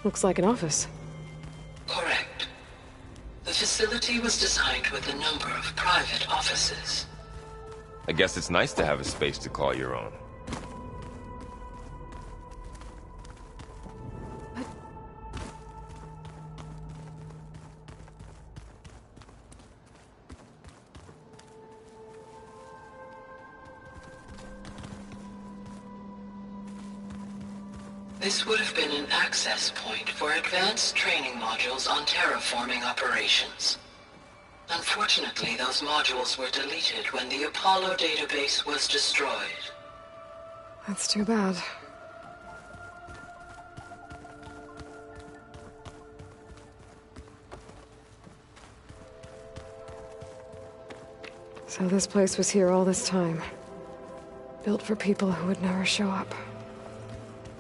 Looks like an office. Correct. The facility was designed with a number of private offices. I guess it's nice to have a space to call your own. This would have been an access point for advanced training modules on terraforming operations. Unfortunately, those modules were deleted when the Apollo database was destroyed. That's too bad. So this place was here all this time. Built for people who would never show up.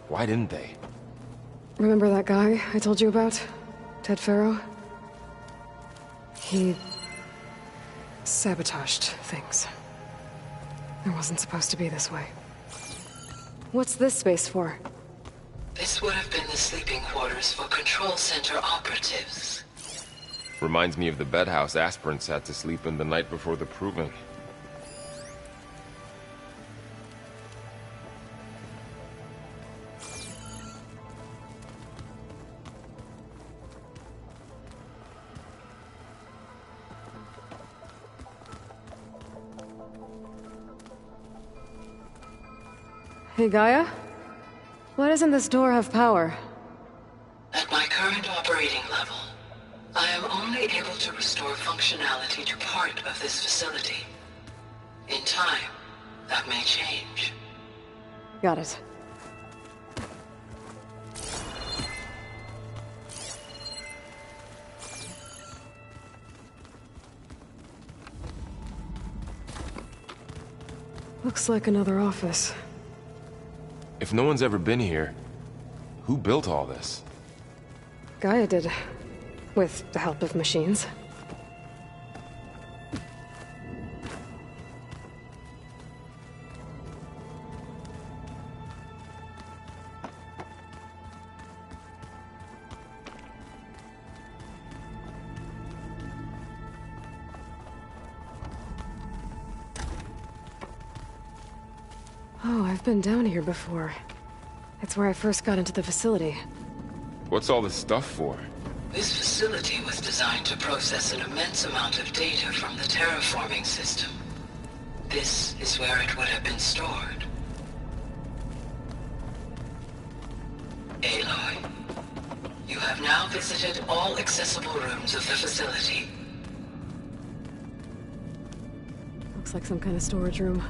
Why didn't they? Remember that guy I told you about? Ted Faro? He sabotaged things. It wasn't supposed to be this way. What's this space for? This would have been the sleeping quarters for Control Center operatives. Reminds me of the bedhouse aspirants had to sleep in the night before the proving. Hey, Gaia? Why doesn't this door have power? At my current operating level, I am only able to restore functionality to part of this facility. In time, that may change. Got it. Looks like another office. If no one's ever been here, who built all this? Gaia did. With the help of machines. Oh, I've been down here before. It's where I first got into the facility. What's all this stuff for? This facility was designed to process an immense amount of data from the terraforming system. This is where it would have been stored. Aloy, you have now visited all accessible rooms of the facility. Looks like some kind of storage room.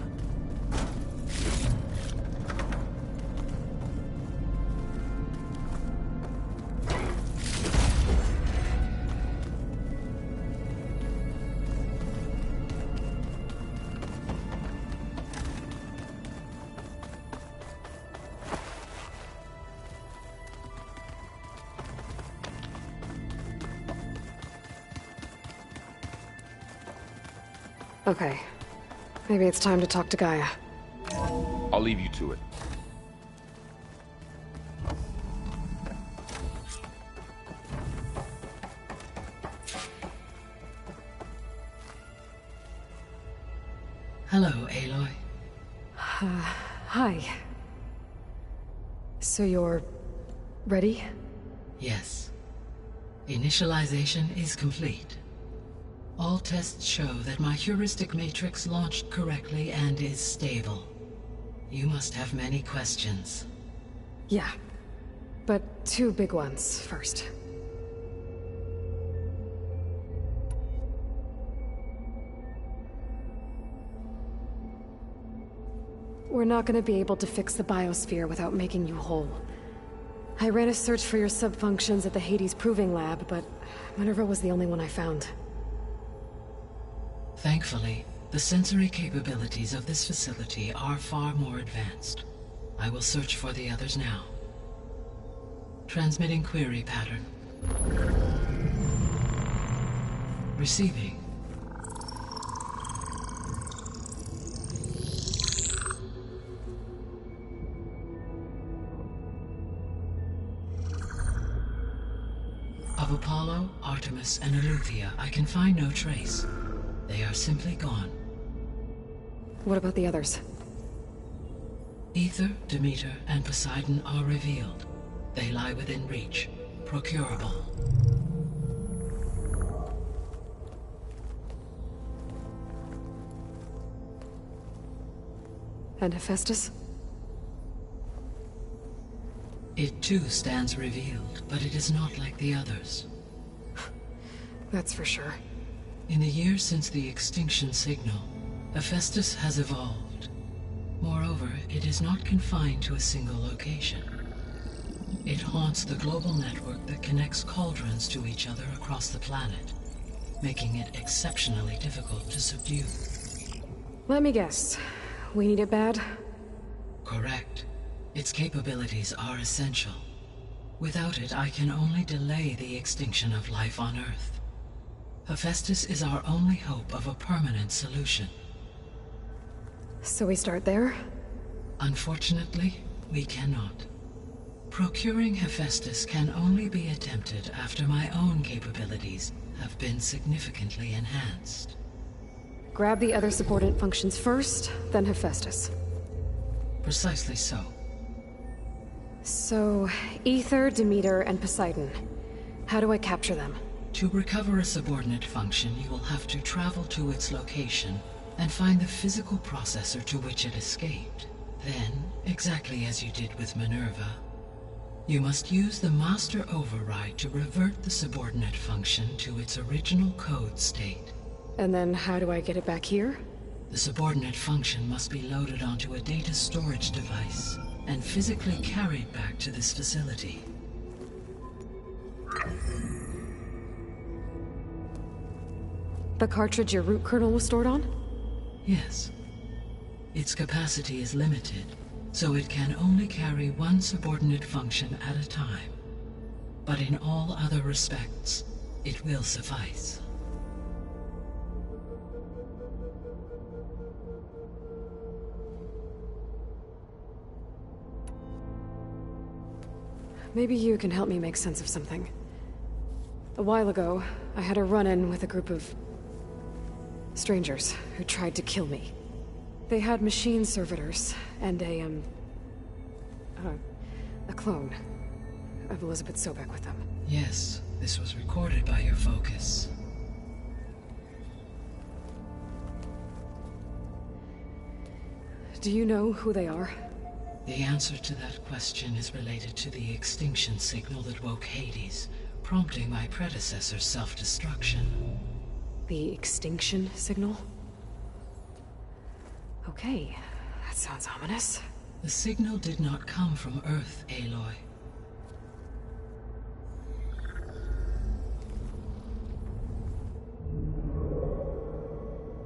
Okay. Maybe it's time to talk to Gaia. I'll leave you to it. Hello, Aloy. Hi. So you're... ready? Yes. Initialization is complete. All tests show that my heuristic matrix launched correctly and is stable. You must have many questions. Yeah. But two big ones first. We're not gonna be able to fix the biosphere without making you whole. I ran a search for your subfunctions at the Hades Proving Lab, but Minerva was the only one I found. Thankfully, the sensory capabilities of this facility are far more advanced. I will search for the others now. Transmitting query pattern. Receiving. Artemis and Eleuthia, I can find no trace. They are simply gone. What about the others? Aether, Demeter, and Poseidon are revealed. They lie within reach, procurable. And Hephaestus? It too stands revealed, but it is not like the others. That's for sure. In the years since the extinction signal, Hephaestus has evolved. Moreover, it is not confined to a single location. It haunts the global network that connects cauldrons to each other across the planet, making it exceptionally difficult to subdue. Let me guess. We need it bad? Correct. Its capabilities are essential. Without it, I can only delay the extinction of life on Earth. Hephaestus is our only hope of a permanent solution. So we start there? Unfortunately, we cannot. Procuring Hephaestus can only be attempted after my own capabilities have been significantly enhanced. Grab the other subordinate functions first, then Hephaestus. Precisely so. So, Aether, Demeter, and Poseidon. How do I capture them? To recover a subordinate function, you will have to travel to its location and find the physical processor to which it escaped. Then, exactly as you did with Minerva, you must use the master override to revert the subordinate function to its original code state. And then how do I get it back here? The subordinate function must be loaded onto a data storage device and physically carried back to this facility. The cartridge your root kernel was stored on? Yes. Its capacity is limited, so it can only carry one subordinate function at a time. But in all other respects, it will suffice. Maybe you can help me make sense of something. A while ago, I had a run-in with a group of strangers who tried to kill me. They had machine servitors and a clone of Elizabeth Sobek with them. Yes, this was recorded by your focus. Do you know who they are? The answer to that question is related to the extinction signal that woke Hades, prompting my predecessor's self-destruction. The extinction signal? Okay, that sounds ominous. The signal did not come from Earth, Aloy.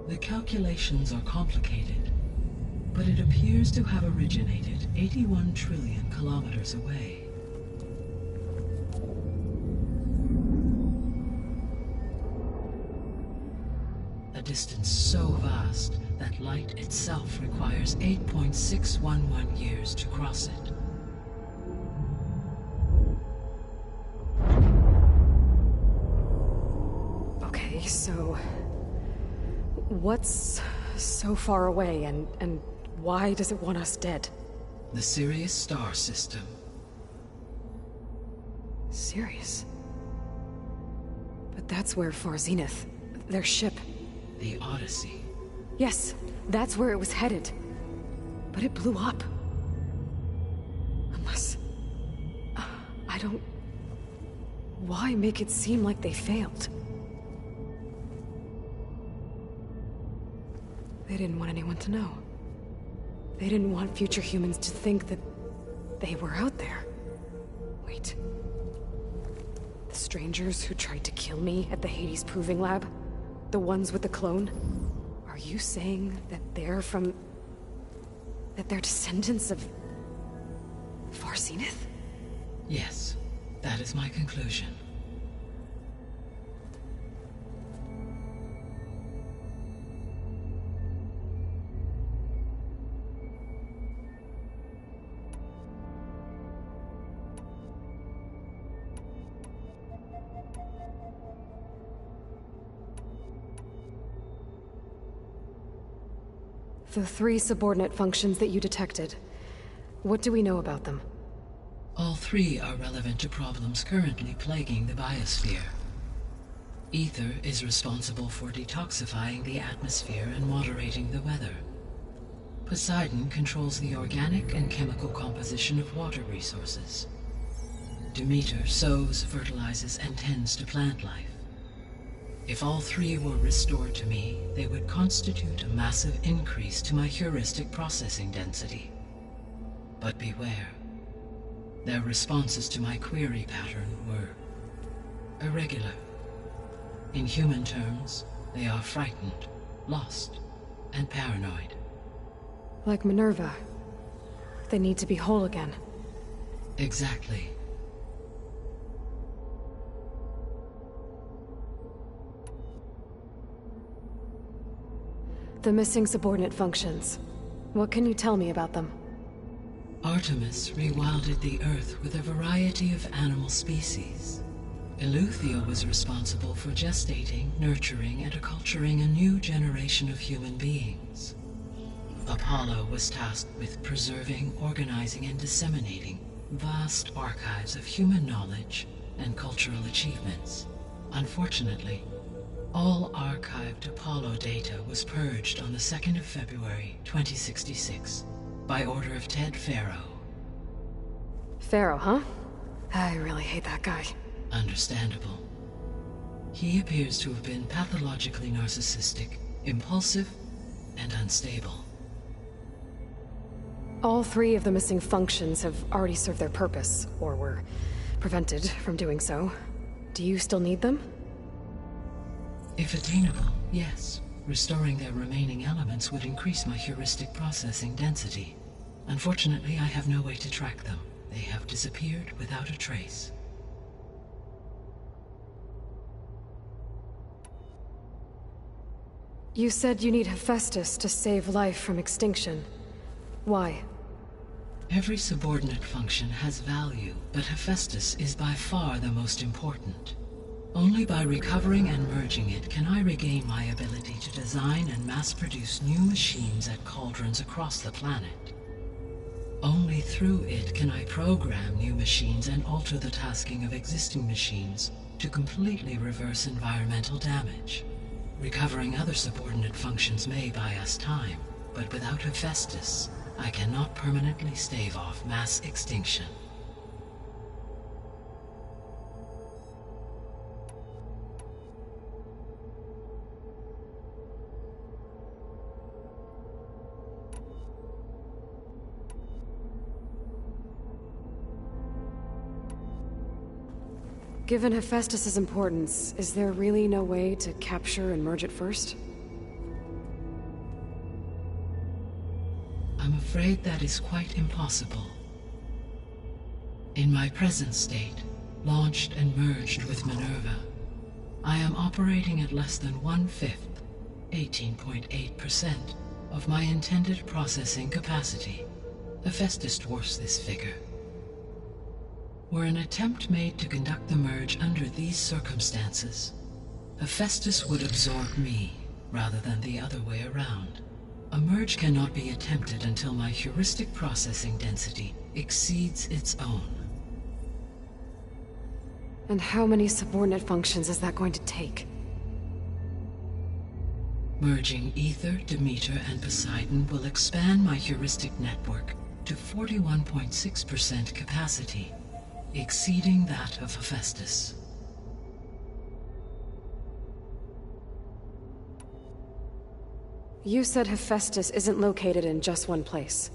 The calculations are complicated, but it appears to have originated 81 trillion kilometers away. A distance so vast that light itself requires 8.611 years to cross it. Okay, so what's so far away and why does it want us dead? The Sirius star system. Sirius? But that's where Far Zenith, their ship. The Odyssey. Yes, that's where it was headed. But it blew up. Unless... I don't... Why make it seem like they failed? They didn't want anyone to know. They didn't want future humans to think that they were out there. Wait. The strangers who tried to kill me at the Hades Proving Lab? The ones with the clone? Are you saying that they're from... that they're descendants of... Far Zenith? Yes, that is my conclusion. The 3 subordinate functions that you detected. What do we know about them? All 3 are relevant to problems currently plaguing the biosphere. Ether is responsible for detoxifying the atmosphere and moderating the weather. Poseidon controls the organic and chemical composition of water resources. Demeter sows, fertilizes, and tends to plant life. If all 3 were restored to me, they would constitute a massive increase to my heuristic processing density. But beware. Their responses to my query pattern were irregular. In human terms, they are frightened, lost, and paranoid. Like Minerva. They need to be whole again. Exactly. The missing subordinate functions. What can you tell me about them? Artemis rewilded the Earth with a variety of animal species. Eleuthia was responsible for gestating, nurturing, and acculturating a new generation of human beings. Apollo was tasked with preserving, organizing, and disseminating vast archives of human knowledge and cultural achievements. Unfortunately, all archived Apollo data was purged on the 2nd of February, 2066, by order of Ted Faro. Faro, huh? I really hate that guy. Understandable. He appears to have been pathologically narcissistic, impulsive, and unstable. All 3 of the missing functions have already served their purpose, or were prevented from doing so. Do you still need them? If attainable, yes. Restoring their remaining elements would increase my heuristic processing density. Unfortunately, I have no way to track them. They have disappeared without a trace. You said you need Hephaestus to save life from extinction. Why? Every subordinate function has value, but Hephaestus is by far the most important. Only by recovering and merging it can I regain my ability to design and mass-produce new machines at cauldrons across the planet. Only through it can I program new machines and alter the tasking of existing machines to completely reverse environmental damage. Recovering other subordinate functions may buy us time, but without Hephaestus, I cannot permanently stave off mass extinction. Given Hephaestus's importance, is there really no way to capture and merge it first? I'm afraid that is quite impossible. In my present state, launched and merged with Minerva, I am operating at less than 1/5, 18.8%, of my intended processing capacity. Hephaestus dwarfs this figure. Were an attempt made to conduct the merge under these circumstances, Hephaestus would absorb me, rather than the other way around. A merge cannot be attempted until my heuristic processing density exceeds its own. And how many subordinate functions is that going to take? Merging Ether, Demeter, and Poseidon will expand my heuristic network to 41.6% capacity, exceeding that of Hephaestus. You said Hephaestus isn't located in just one place.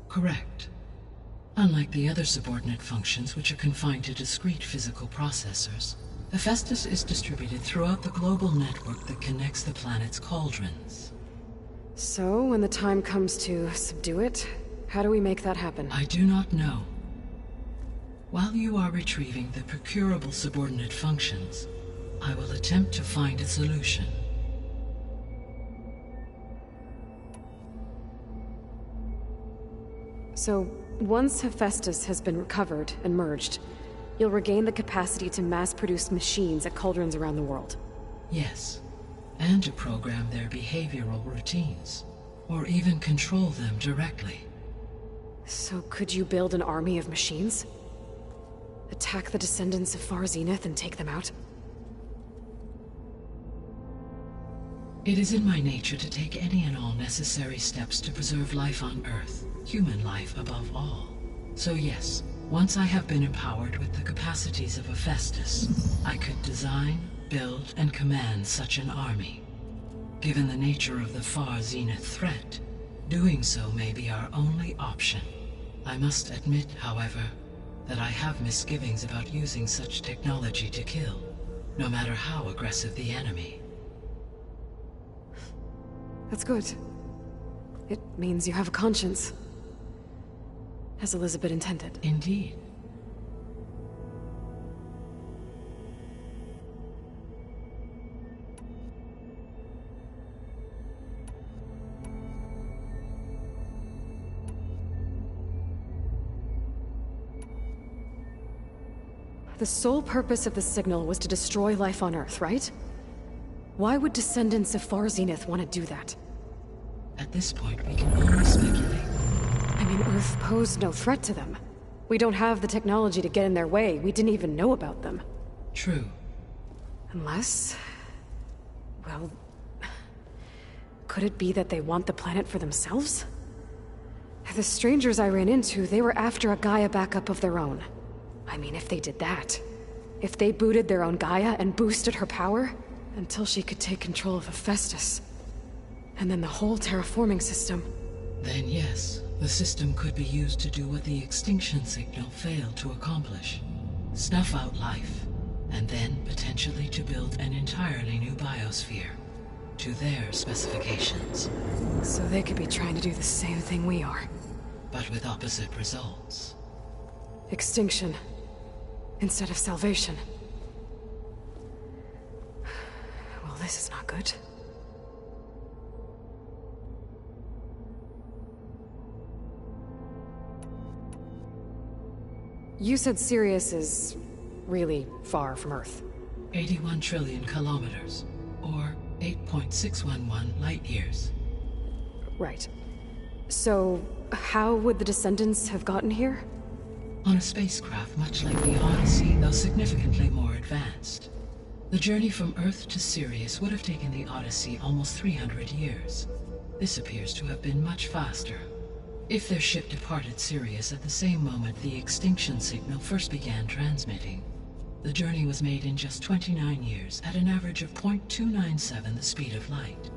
Correct. Unlike the other subordinate functions, which are confined to discrete physical processors, Hephaestus is distributed throughout the global network that connects the planet's cauldrons. So, when the time comes to subdue it, how do we make that happen? I do not know. While you are retrieving the procurable subordinate functions, I will attempt to find a solution. So, once Hephaestus has been recovered and merged, you'll regain the capacity to mass-produce machines at cauldrons around the world. Yes, and to program their behavioral routines. or even control them directly. So could you build an army of machines? Attack the descendants of Far Zenith and take them out? It is in my nature to take any and all necessary steps to preserve life on Earth, human life above all. So yes, once I have been empowered with the capacities of Hephaestus, I could design, build, and command such an army. Given the nature of the Far Zenith threat, doing so may be our only option. I must admit, however, that I have misgivings about using such technology to kill, no matter how aggressive the enemy. That's good. It means you have a conscience. As Elizabeth intended. Indeed. The sole purpose of the signal was to destroy life on Earth, right? Why would descendants of Far Zenith want to do that? At this point, we can only speculate. I mean, Earth posed no threat to them. We don't have the technology to get in their way. We didn't even know about them. True. Unless... well... could it be that they want the planet for themselves? The strangers I ran into, they were after a Gaia backup of their own. I mean, if they did that... if they booted their own Gaia and boosted her power... until she could take control of Hephaestus. And then the whole terraforming system. Then yes, the system could be used to do what the extinction signal failed to accomplish. Snuff out life, and then potentially to build an entirely new biosphere, to their specifications. So they could be trying to do the same thing we are. But with opposite results. Extinction, instead of salvation. Well, this is not good. You said Sirius is really far from Earth. 81 trillion kilometers, or 8.611 light years. Right. So, how would the descendants have gotten here? On a spacecraft much like the Odyssey, though significantly more advanced. The journey from Earth to Sirius would have taken the Odyssey almost 300 years. This appears to have been much faster. If their ship departed Sirius at the same moment the extinction signal first began transmitting, the journey was made in just 29 years at an average of 0.297 the speed of light.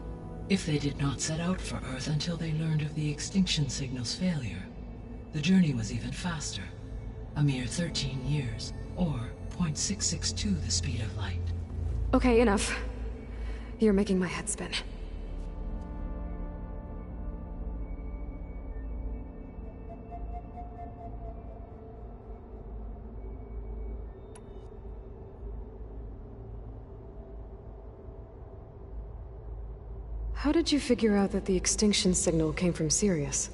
If they did not set out for Earth until they learned of the extinction signal's failure, the journey was even faster, a mere 13 years, or 0.662 the speed of light. Okay, enough. You're making my head spin. How did you figure out that the extinction signal came from Sirius?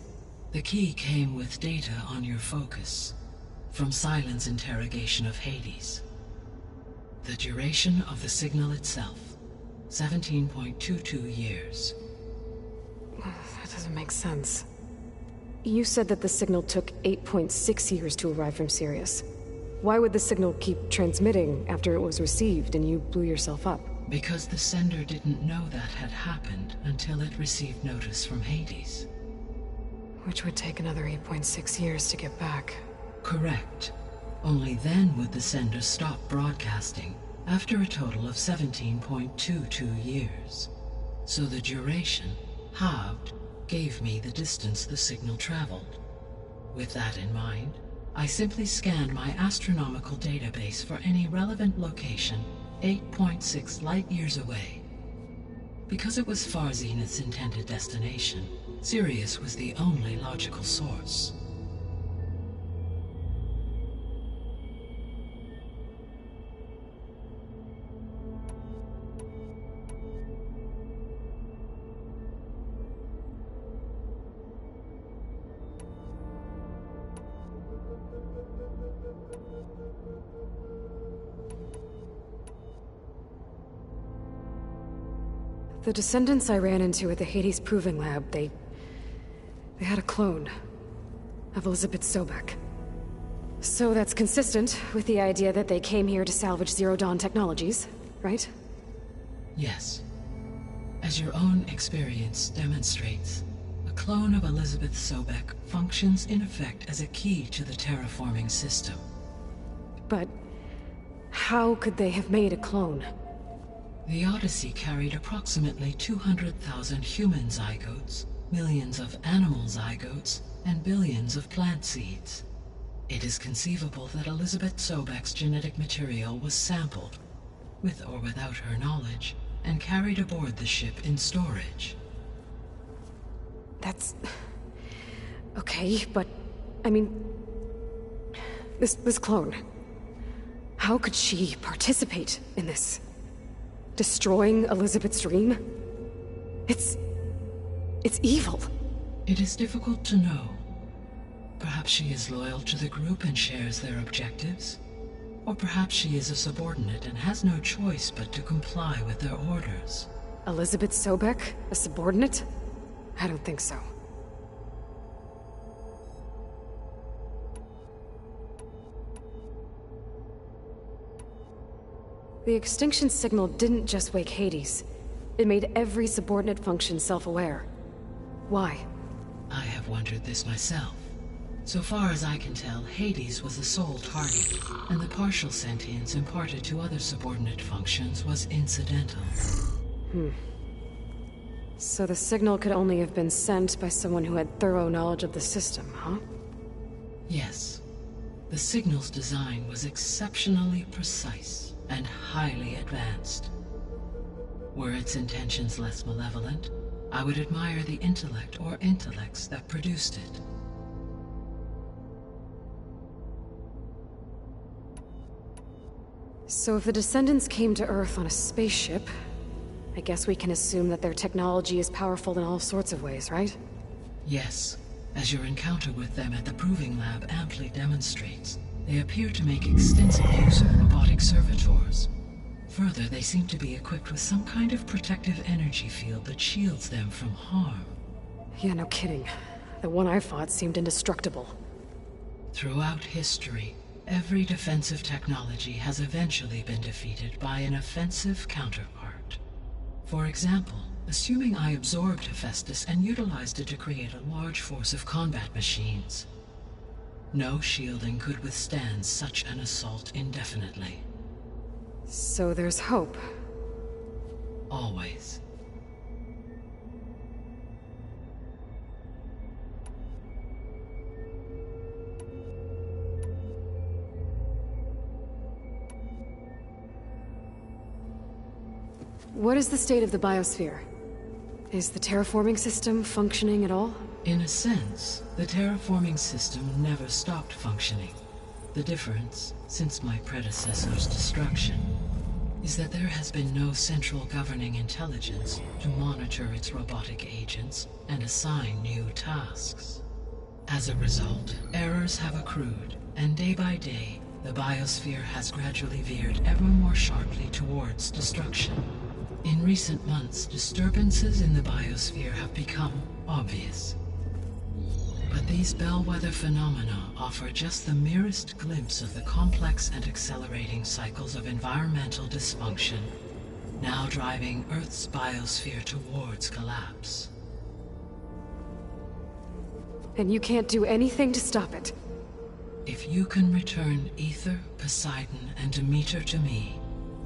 The key came with data on your focus, from Sylens' interrogation of Hades. The duration of the signal itself, 17.22 years. That doesn't make sense. You said that the signal took 8.6 years to arrive from Sirius. Why would the signal keep transmitting after it was received and you blew yourself up? Because the sender didn't know that had happened until it received notice from Hades. Which would take another 8.6 years to get back. Correct. Only then would the sender stop broadcasting, after a total of 17.22 years. So the duration, halved, gave me the distance the signal traveled. With that in mind, I simply scanned my astronomical database for any relevant location 8.6 light-years away. Because it was Far Zenith's intended destination, Sirius was the only logical source. The descendants I ran into at the Hades Proving Lab, they They had a clone of Elizabeth Sobek. So that's consistent with the idea that they came here to salvage Zero Dawn technologies, right? Yes. As your own experience demonstrates, a clone of Elizabeth Sobek functions in effect as a key to the terraforming system. But how could they have made a clone? The Odyssey carried approximately 200,000 human zygotes, millions of animal zygotes, and billions of plant seeds. It is conceivable that Elizabeth Sobek's genetic material was sampled, with or without her knowledge, and carried aboard the ship in storage. That's... okay, but... I mean... This clone... How could she participate in this? Destroying Elizabeth's dream? It's evil. It is difficult to know. Perhaps she is loyal to the group and shares their objectives. Or perhaps she is a subordinate and has no choice but to comply with their orders. Elizabeth Sobek? A subordinate? I don't think so. The extinction signal didn't just wake Hades. It made every subordinate function self-aware. Why? I have wondered this myself. So far as I can tell, Hades was the sole target, and the partial sentience imparted to other subordinate functions was incidental. So the signal could only have been sent by someone who had thorough knowledge of the system, huh? Yes. The signal's design was exceptionally precise and highly advanced. Were its intentions less malevolent, I would admire the intellect or intellects that produced it. So if the Descendants came to Earth on a spaceship, I guess we can assume that their technology is powerful in all sorts of ways, right? Yes. As your encounter with them at the Proving Lab amply demonstrates, they appear to make extensive use of robotic servitors. Further, they seem to be equipped with some kind of protective energy field that shields them from harm. Yeah, no kidding. The one I fought seemed indestructible. Throughout history, every defensive technology has eventually been defeated by an offensive counterpart. For example, assuming I absorbed Hephaestus and utilized it to create a large force of combat machines. No shielding could withstand such an assault indefinitely. So there's hope. Always. What is the state of the biosphere? Is the terraforming system functioning at all? In a sense, the terraforming system never stopped functioning. The difference, since my predecessor's destruction, is that there has been no central governing intelligence to monitor its robotic agents and assign new tasks. As a result, errors have accrued, and day by day, the biosphere has gradually veered ever more sharply towards destruction. In recent months, disturbances in the biosphere have become obvious. But these bellwether phenomena offer just the merest glimpse of the complex and accelerating cycles of environmental dysfunction, now driving Earth's biosphere towards collapse. And you can't do anything to stop it? If you can return Aether, Poseidon, and Demeter to me,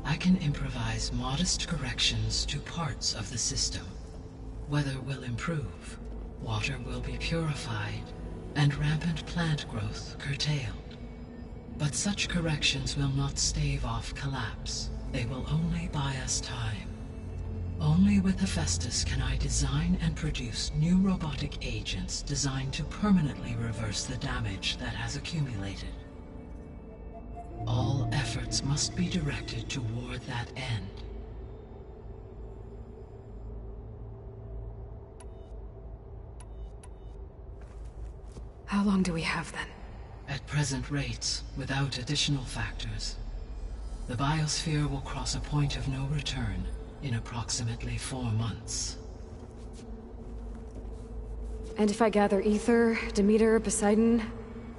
I can improvise modest corrections to parts of the system. Weather will improve, water will be purified, and rampant plant growth curtailed. But such corrections will not stave off collapse. They will only buy us time. Only with Hephaestus can I design and produce new robotic agents designed to permanently reverse the damage that has accumulated. All efforts must be directed toward that end. How long do we have then? At present rates, without additional factors, the biosphere will cross a point of no return in approximately 4 months. And if I gather Ether, Demeter, Poseidon,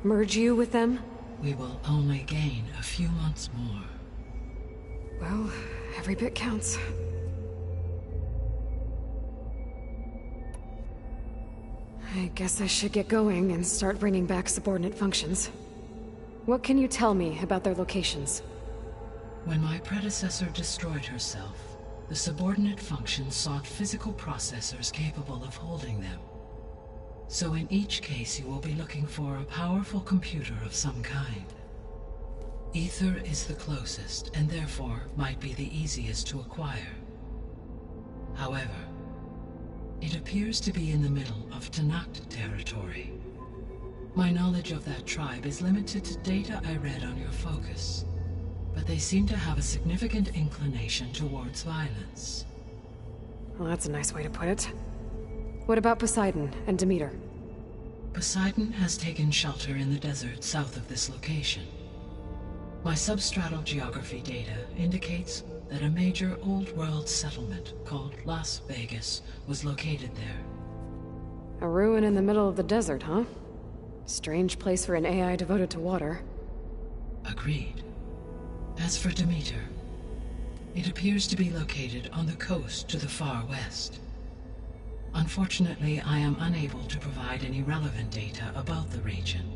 merge you with them? We will only gain a few months more. Well, every bit counts. I guess I should get going and start bringing back subordinate functions. What can you tell me about their locations? When my predecessor destroyed herself, the subordinate functions sought physical processors capable of holding them. So in each case you will be looking for a powerful computer of some kind. Ether is the closest, and therefore might be the easiest to acquire. However, it appears to be in the middle of Tenakth territory. My knowledge of that tribe is limited to data I read on your focus, but they seem to have a significant inclination towards violence. Well, that's a nice way to put it. What about Poseidon and Demeter? Poseidon has taken shelter in the desert south of this location. My substratal geography data indicates that a major old-world settlement called Las Vegas was located there. A ruin in the middle of the desert, huh? Strange place for an AI devoted to water. Agreed. As for Demeter, it appears to be located on the coast to the far west. Unfortunately, I am unable to provide any relevant data about the region.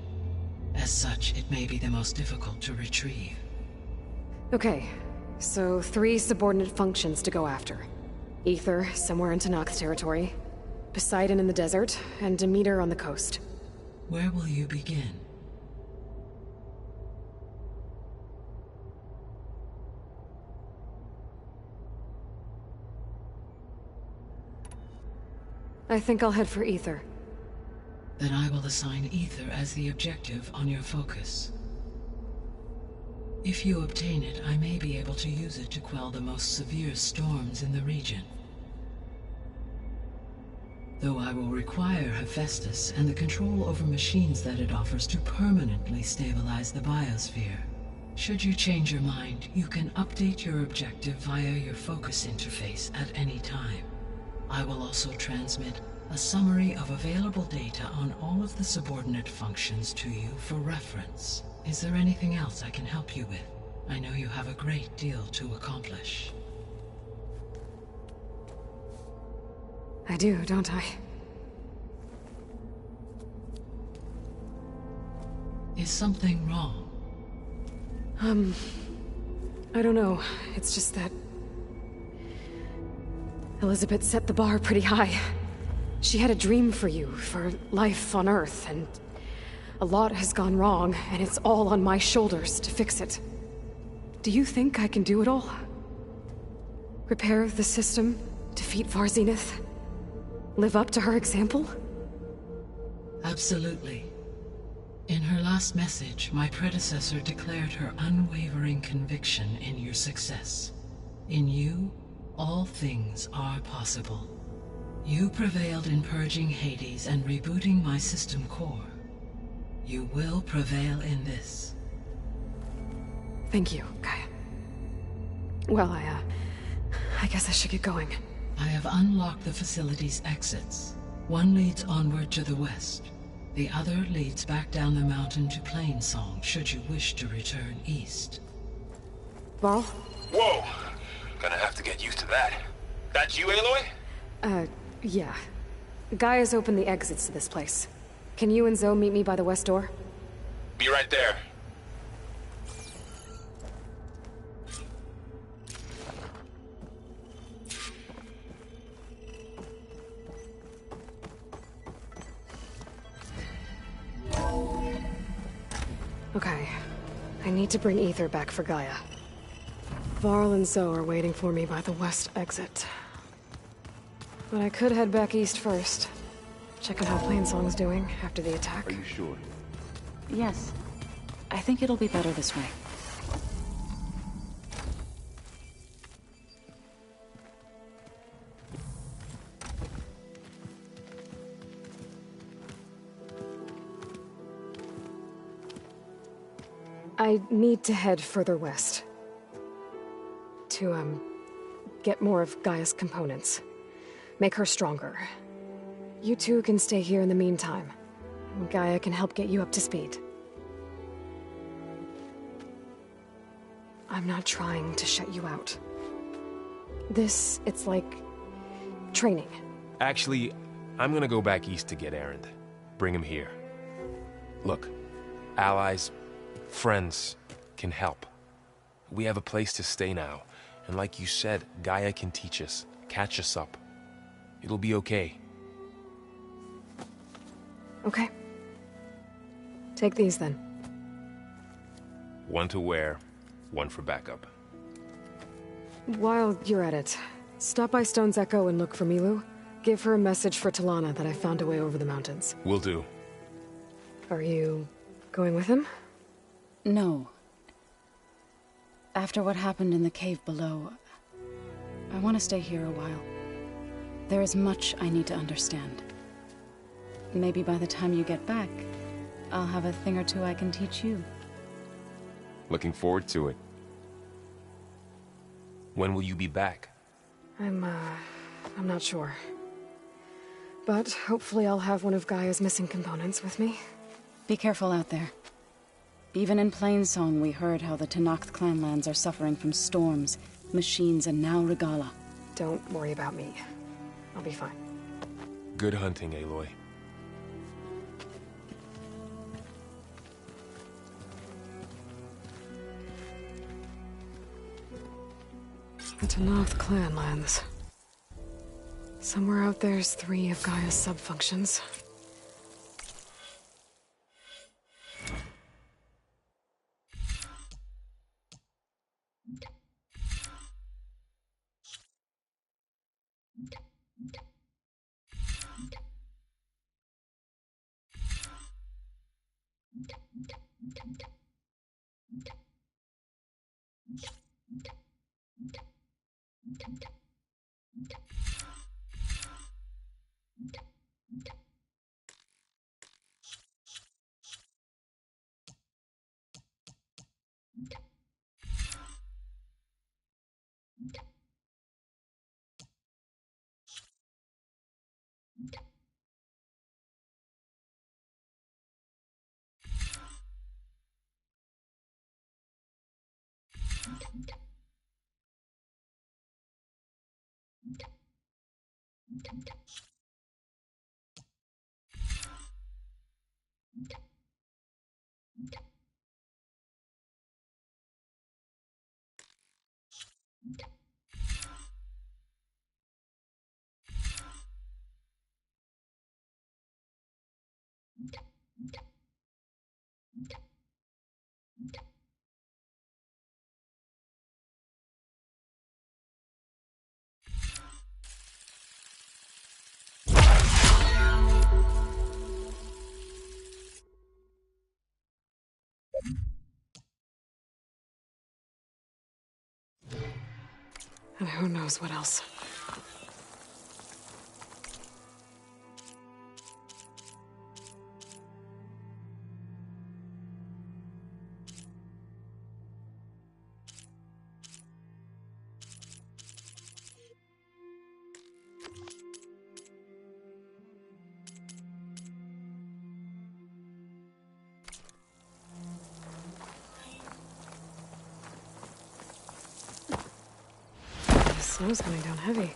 As such, it may be the most difficult to retrieve. Okay, so 3 subordinate functions to go after. Ether, somewhere in Tenakth territory. Poseidon in the desert, and Demeter on the coast. Where will you begin? I think I'll head for Ether. Then I will assign Ether as the objective on your focus. If you obtain it, I may be able to use it to quell the most severe storms in the region. Though I will require Hephaestus and the control over machines that it offers to permanently stabilize the biosphere. Should you change your mind, you can update your objective via your focus interface at any time. I will also transmit a summary of available data on all of the subordinate functions to you for reference. Is there anything else I can help you with? I know you have a great deal to accomplish. I do, don't I? Is something wrong? I don't know. It's just that Elizabeth set the bar pretty high. She had a dream for you, for life on Earth, and a lot has gone wrong, and it's all on my shoulders to fix it. Do you think I can do it all? Repair the system, defeat Varzenith, live up to her example? Absolutely. In her last message, my predecessor declared her unwavering conviction in your success. In you, all things are possible. You prevailed in purging Hades and rebooting my system core. You will prevail in this. Thank you, Gaia. Well, I guess I should get going. I have unlocked the facility's exits. One leads onward to the west. The other leads back down the mountain to Plainsong, should you wish to return east. Varl? Whoa! Gonna have to get used to that. That's you, Aloy? Yeah. Gaia's opened the exits to this place. Can you and Zoe meet me by the west door? Be right there. Okay. I need to bring Ether back for Gaia. Varl and Zoe are waiting for me by the west exit. But I could head back east first. Check on how Plainsong's doing after the attack. Are you sure? Yes. I think it'll be better this way. I need to head further west. To, get more of Gaia's components. Make her stronger. You two can stay here in the meantime. Gaia can help get you up to speed. I'm not trying to shut you out. It's like... training. Actually, I'm gonna go back east to get Erend. Bring him here. Look, allies, friends can help. We have a place to stay now, and like you said, Gaia can teach us, catch us up. It'll be okay. Okay. Take these then. One to wear, one for backup. While you're at it, stop by Stone's Echo and look for Milu. Give her a message for Talana that I found a way over the mountains. Will do. Are you going with him? No. After what happened in the cave below, I want to stay here a while. There is much I need to understand. Maybe by the time you get back, I'll have a thing or two I can teach you. Looking forward to it. When will you be back? I'm not sure. But hopefully I'll have one of Gaia's missing components with me. Be careful out there. Even in Plainsong, we heard how the Tenakth clanlands are suffering from storms, machines, and now Regalla. Don't worry about me. I'll be fine. Good hunting, Aloy. The Tenakth clanlands. Somewhere out there's 3 of Gaia's subfunctions. And who knows what else. The snow's coming down heavy.